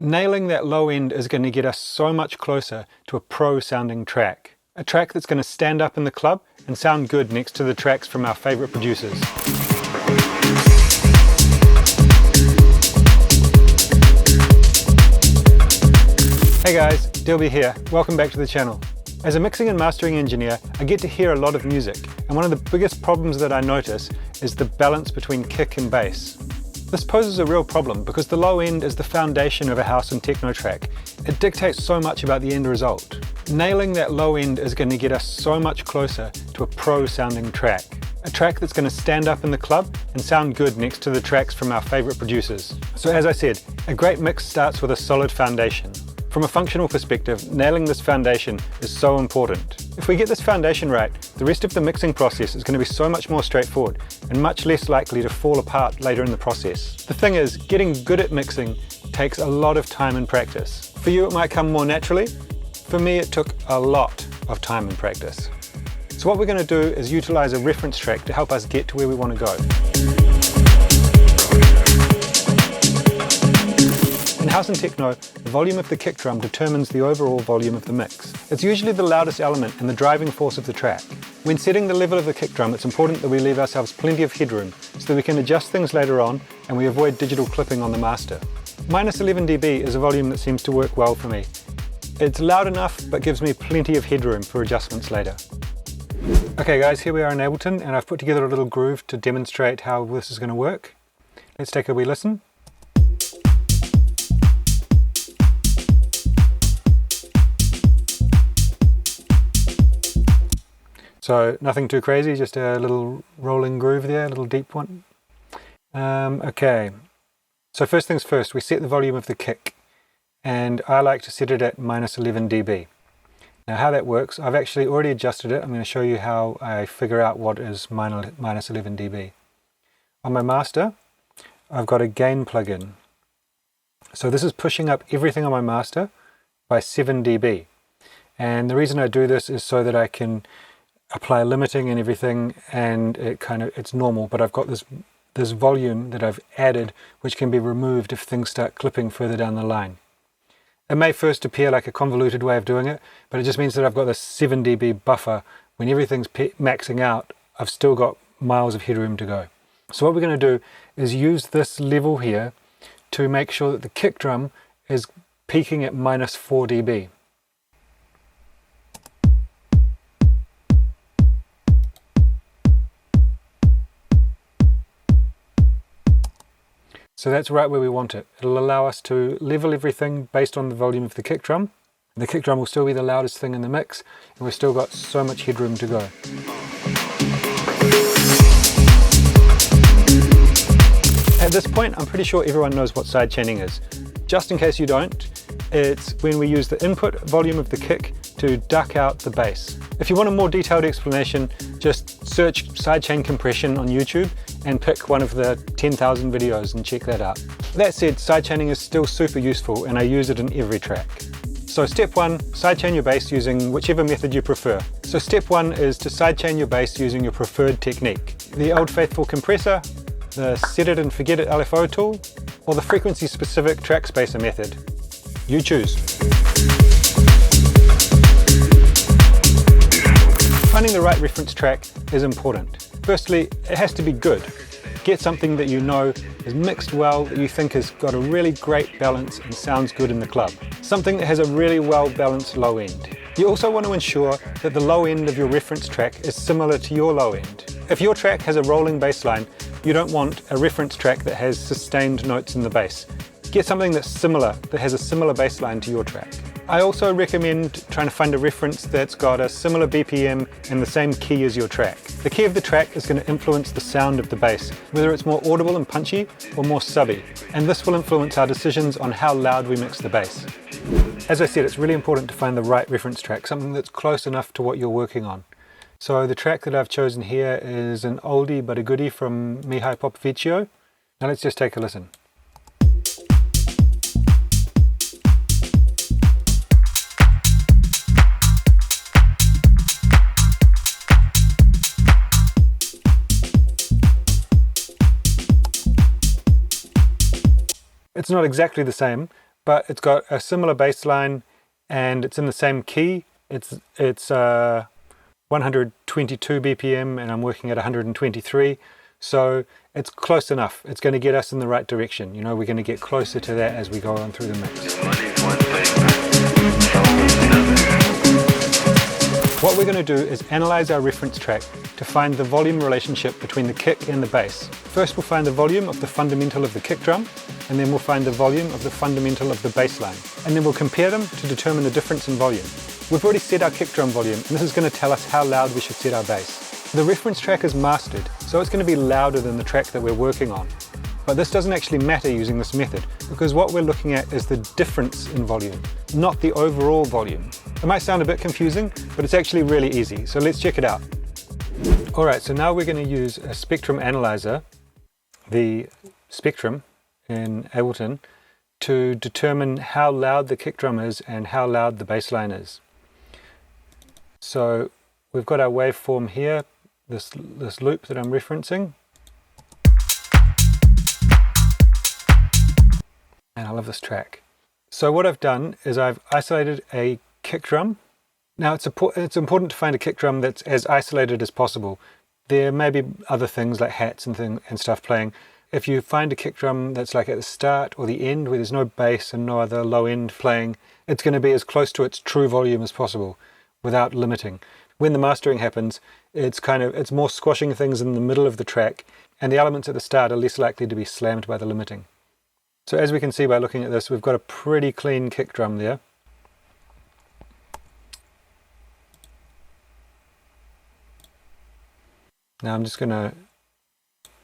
Nailing that low end is going to get us so much closer to a pro sounding track. A track that's going to stand up in the club and sound good next to the tracks from our favorite producers. Hey guys, Dilby here. Welcome back to the channel. As a mixing and mastering engineer, I get to hear a lot of music, and one of the biggest problems that I notice is the balance between kick and bass. This poses a real problem because the low end is the foundation of a house and techno track. It dictates so much about the end result. Nailing that low end is going to get us so much closer to a pro sounding track. A track that's going to stand up in the club and sound good next to the tracks from our favorite producers. So as I said, a great mix starts with a solid foundation. From a functional perspective, nailing this foundation is so important. If we get this foundation right, the rest of the mixing process is going to be so much more straightforward and much less likely to fall apart later in the process. The thing is, getting good at mixing takes a lot of time and practice. For you, it might come more naturally. For me, it took a lot of time and practice. So what we're going to do is utilize a reference track to help us get to where we want to go. In house and techno, the volume of the kick drum determines the overall volume of the mix. It's usually the loudest element and the driving force of the track. When setting the level of the kick drum, it's important that we leave ourselves plenty of headroom so that we can adjust things later on and we avoid digital clipping on the master. Minus 11 dB is a volume that seems to work well for me. It's loud enough but gives me plenty of headroom for adjustments later. Okay guys, here we are in Ableton and I've put together a little groove to demonstrate how this is going to work. Let's take a wee listen. So nothing too crazy, just a little rolling groove there, a little deep one. Okay, so first things first, we set the volume of the kick, and I like to set it at minus 11 dB. Now how that works, I've actually already adjusted it. I'm going to show you how I figure out what is minus 11 dB. On my master, I've got a gain plugin. So this is pushing up everything on my master by 7 dB. And the reason I do this is so that I can apply limiting and everything, and it's normal, but I've got this volume that I've added which can be removed if things start clipping further down the line. It may first appear like a convoluted way of doing it, but it just means that I've got this 7 dB buffer. When everything's maxing out, I've still got miles of headroom to go. So what we're going to do is use this level here to make sure that the kick drum is peaking at minus 4 dB. So that's right where we want it. It'll allow us to level everything based on the volume of the kick drum. The kick drum will still be the loudest thing in the mix, and we've still got so much headroom to go. At this point, I'm pretty sure everyone knows what sidechaining is. Just in case you don't, it's when we use the input volume of the kick to duck out the bass. If you want a more detailed explanation, just search sidechain compression on YouTube and pick one of the 10,000 videos and check that out. That said, sidechaining is still super useful and I use it in every track. So step 1, sidechain your bass using whichever method you prefer. So step 1 is to sidechain your bass using your preferred technique. The old faithful compressor, the set it and forget it LFO tool, or the frequency specific track spacer method. You choose. Finding the right reference track is important. Firstly, it has to be good. Get something that you know is mixed well, that you think has got a really great balance and sounds good in the club. Something that has a really well balanced low end. You also want to ensure that the low end of your reference track is similar to your low end. If your track has a rolling bass line, you don't want a reference track that has sustained notes in the bass. Get something that's similar, that has a similar bass line to your track. I also recommend trying to find a reference that's got a similar BPM and the same key as your track. The key of the track is going to influence the sound of the bass, whether it's more audible and punchy or more subby, and this will influence our decisions on how loud we mix the bass. As I said, it's really important to find the right reference track, something that's close enough to what you're working on. So the track that I've chosen here is an oldie but a goodie from Mihai Popovicchio. Now let's just take a listen. It's not exactly the same, but it's got a similar bass line and it's in the same key. It's 122 BPM and I'm working at 123. So it's close enough. It's going to get us in the right direction. You know, we're going to get closer to that as we go on through the mix. What we're going to do is analyze our reference track to find the volume relationship between the kick and the bass. First we'll find the volume of the fundamental of the kick drum, and then we'll find the volume of the fundamental of the bass line. And then we'll compare them to determine the difference in volume. We've already set our kick drum volume, and this is going to tell us how loud we should set our bass. The reference track is mastered, so it's going to be louder than the track that we're working on. But this doesn't actually matter using this method, because what we're looking at is the difference in volume, not the overall volume. It might sound a bit confusing, but it's actually really easy, so let's check it out. Alright, so now we're going to use a spectrum analyzer, the spectrum in Ableton, to determine how loud the kick drum is and how loud the bass line is. So we've got our waveform here, this loop that I'm referencing. And I love this track. So what I've done is I've isolated a kick drum. Now it's important to find a kick drum that's as isolated as possible. There may be other things like hats and stuff playing. If you find a kick drum that's like at the start or the end where there's no bass and no other low end playing, it's going to be as close to its true volume as possible without limiting. When the mastering happens, it's more squashing things in the middle of the track, and the elements at the start are less likely to be slammed by the limiting. So as we can see by looking at this, we've got a pretty clean kick drum there. Now I'm just going to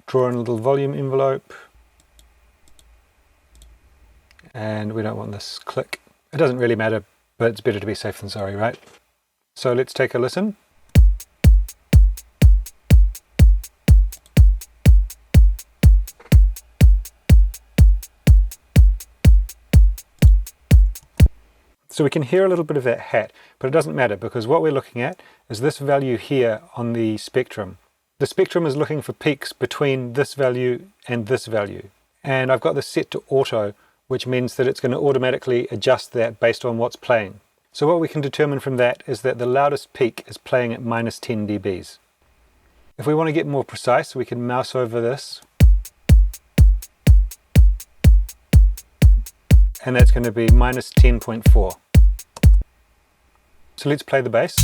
draw in a little volume envelope, and we don't want this click. It doesn't really matter, but it's better to be safe than sorry, right? So let's take a listen. So we can hear a little bit of that hat, but it doesn't matter because what we're looking at is this value here on the spectrum. The spectrum is looking for peaks between this value and this value. And I've got this set to auto, which means that it's going to automatically adjust that based on what's playing. So what we can determine from that is that the loudest peak is playing at minus 10 dBs. If we want to get more precise, we can mouse over this. And that's going to be minus 10.4. So let's play the bass.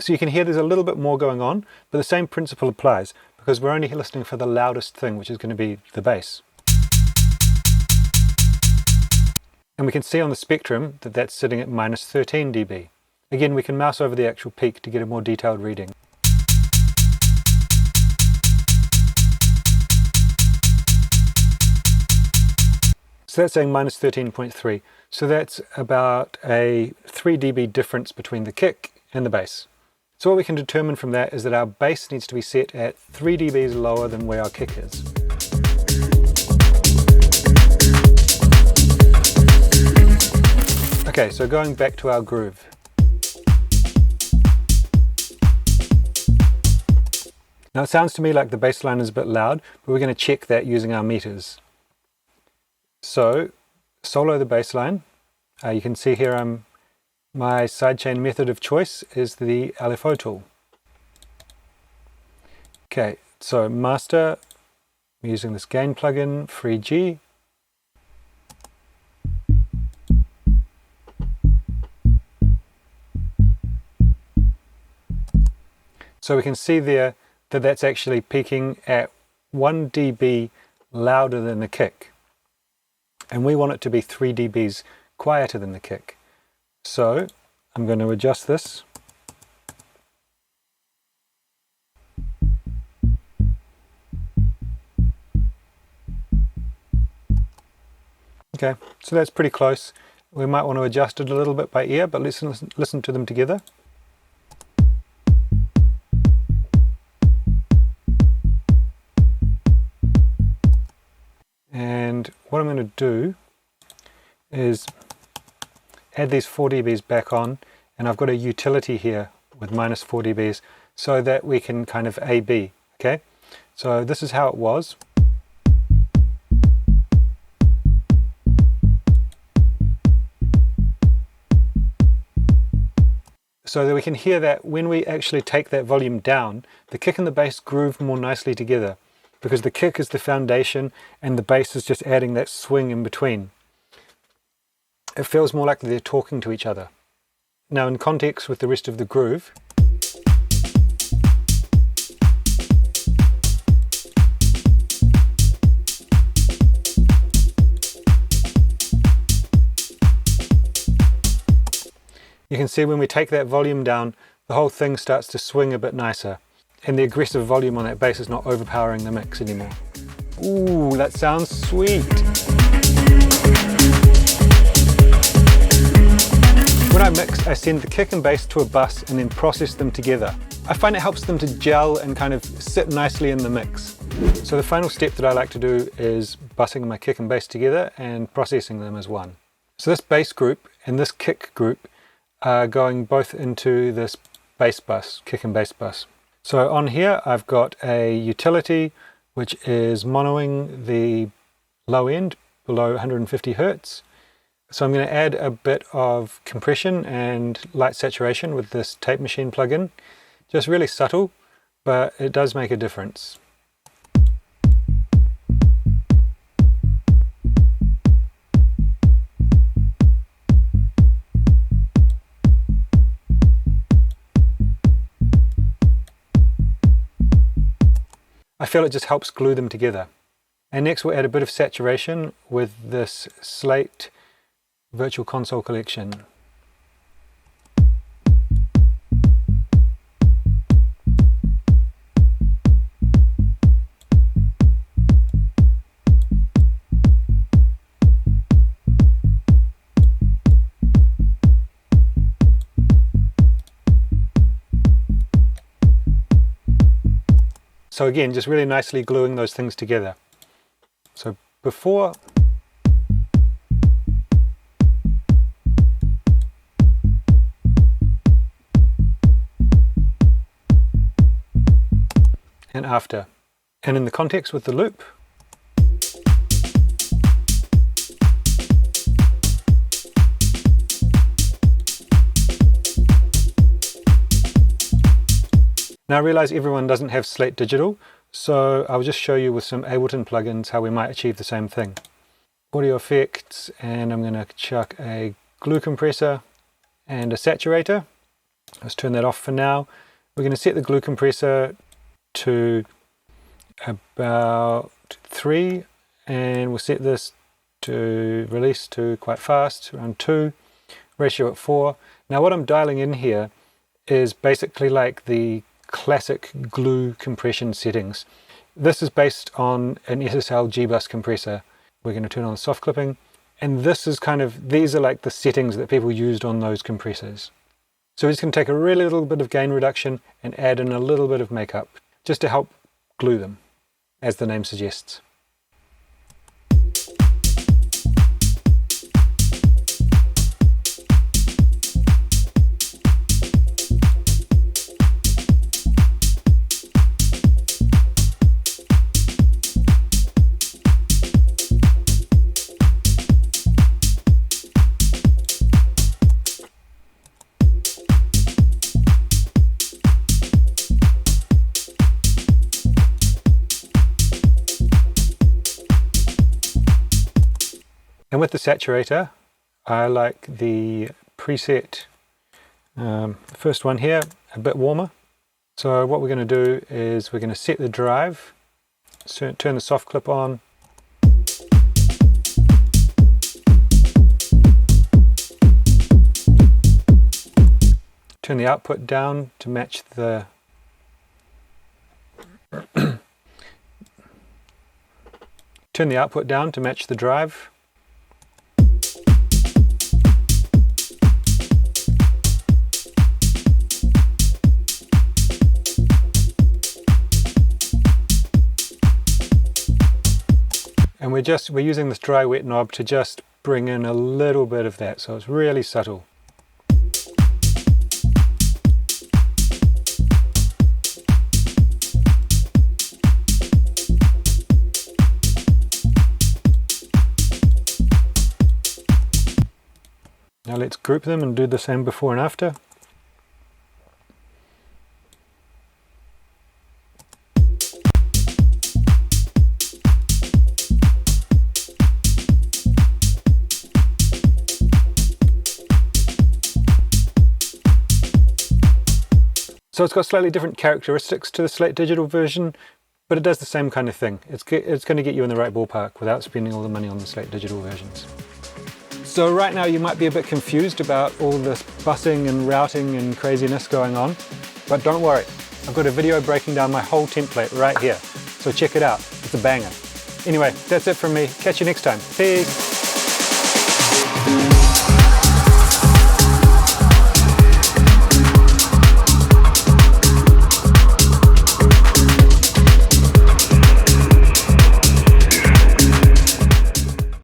So you can hear there's a little bit more going on, but the same principle applies because we're only listening for the loudest thing, which is going to be the bass. And we can see on the spectrum that that's sitting at minus 13 dB. Again, we can mouse over the actual peak to get a more detailed reading. So that's saying minus 13.3. So that's about a 3 dB difference between the kick and the bass. So what we can determine from that is that our bass needs to be set at 3 dBs lower than where our kick is. Okay, so going back to our groove. Now it sounds to me like the bass line is a bit loud, but we're going to check that using our meters. So, solo the bass line. You can see here my sidechain method of choice is the LFO tool. Okay, so master, I'm using this gain plugin, free G. So we can see there that that's actually peaking at 1 dB louder than the kick. And we want it to be 3 dBs quieter than the kick. So I'm going to adjust this. Okay, so that's pretty close. We might want to adjust it a little bit by ear, but listen to them together. And what I'm going to do is add these 4 dBs back on, and I've got a utility here with minus 4 dBs so that we can kind of A-B, okay? So this is how it was. so that we can hear that when we actually take that volume down, the kick and the bass groove more nicely together, because the kick is the foundation and the bass is just adding that swing in between. It feels more like they're talking to each other. Now in context with the rest of the groove, you can see when we take that volume down, the whole thing starts to swing a bit nicer. And the aggressive volume on that bass is not overpowering the mix anymore. Ooh, that sounds sweet! When I mix, I send the kick and bass to a bus and then process them together. I find it helps them to gel and kind of sit nicely in the mix. So the final step that I like to do is bussing my kick and bass together and processing them as one. So this bass group and this kick group are going both into this bass bus, kick and bass bus. So on here I've got a utility which is monoing the low end below 150 Hertz. So I'm going to add a bit of compression and light saturation with this tape machine plugin. Just really subtle, but it does make a difference. I feel it just helps glue them together. And next we'll add a bit of saturation with this Slate Virtual Console Collection. So again, just really nicely gluing those things together. So before and after. And in the context with the loop, now I realize everyone doesn't have Slate Digital, so I'll just show you with some Ableton plugins how we might achieve the same thing. Audio effects, and I'm going to chuck a glue compressor and a saturator. Let's turn that off for now. We're going to set the glue compressor to about 3, and we'll set this to release to quite fast, around 2, ratio at 4. Now what I'm dialing in here is basically like the classic glue compression settings. This is based on an SSL G-Bus compressor. We're going to turn on the soft clipping, and this is these are like the settings that people used on those compressors. So we're just going to take a really little bit of gain reduction and add in a little bit of makeup, just to help glue them, as the name suggests. And with the saturator, I like the preset, the first one here, a bit warmer. So what we're going to do is we're going to set the drive, turn the soft clip on, turn the output down to match the turn the output down to match the drive. And we're using this dry wet knob to just bring in a little bit of that, so it's really subtle. Now let's group them and do the same before and after. So it's got slightly different characteristics to the Slate Digital version, but it does the same kind of thing. It's going to get you in the right ballpark without spending all the money on the Slate Digital versions. So right now you might be a bit confused about all this busing and routing and craziness going on, but don't worry. I've got a video breaking down my whole template right here, so check it out. It's a banger. Anyway, that's it from me. Catch you next time. Peace.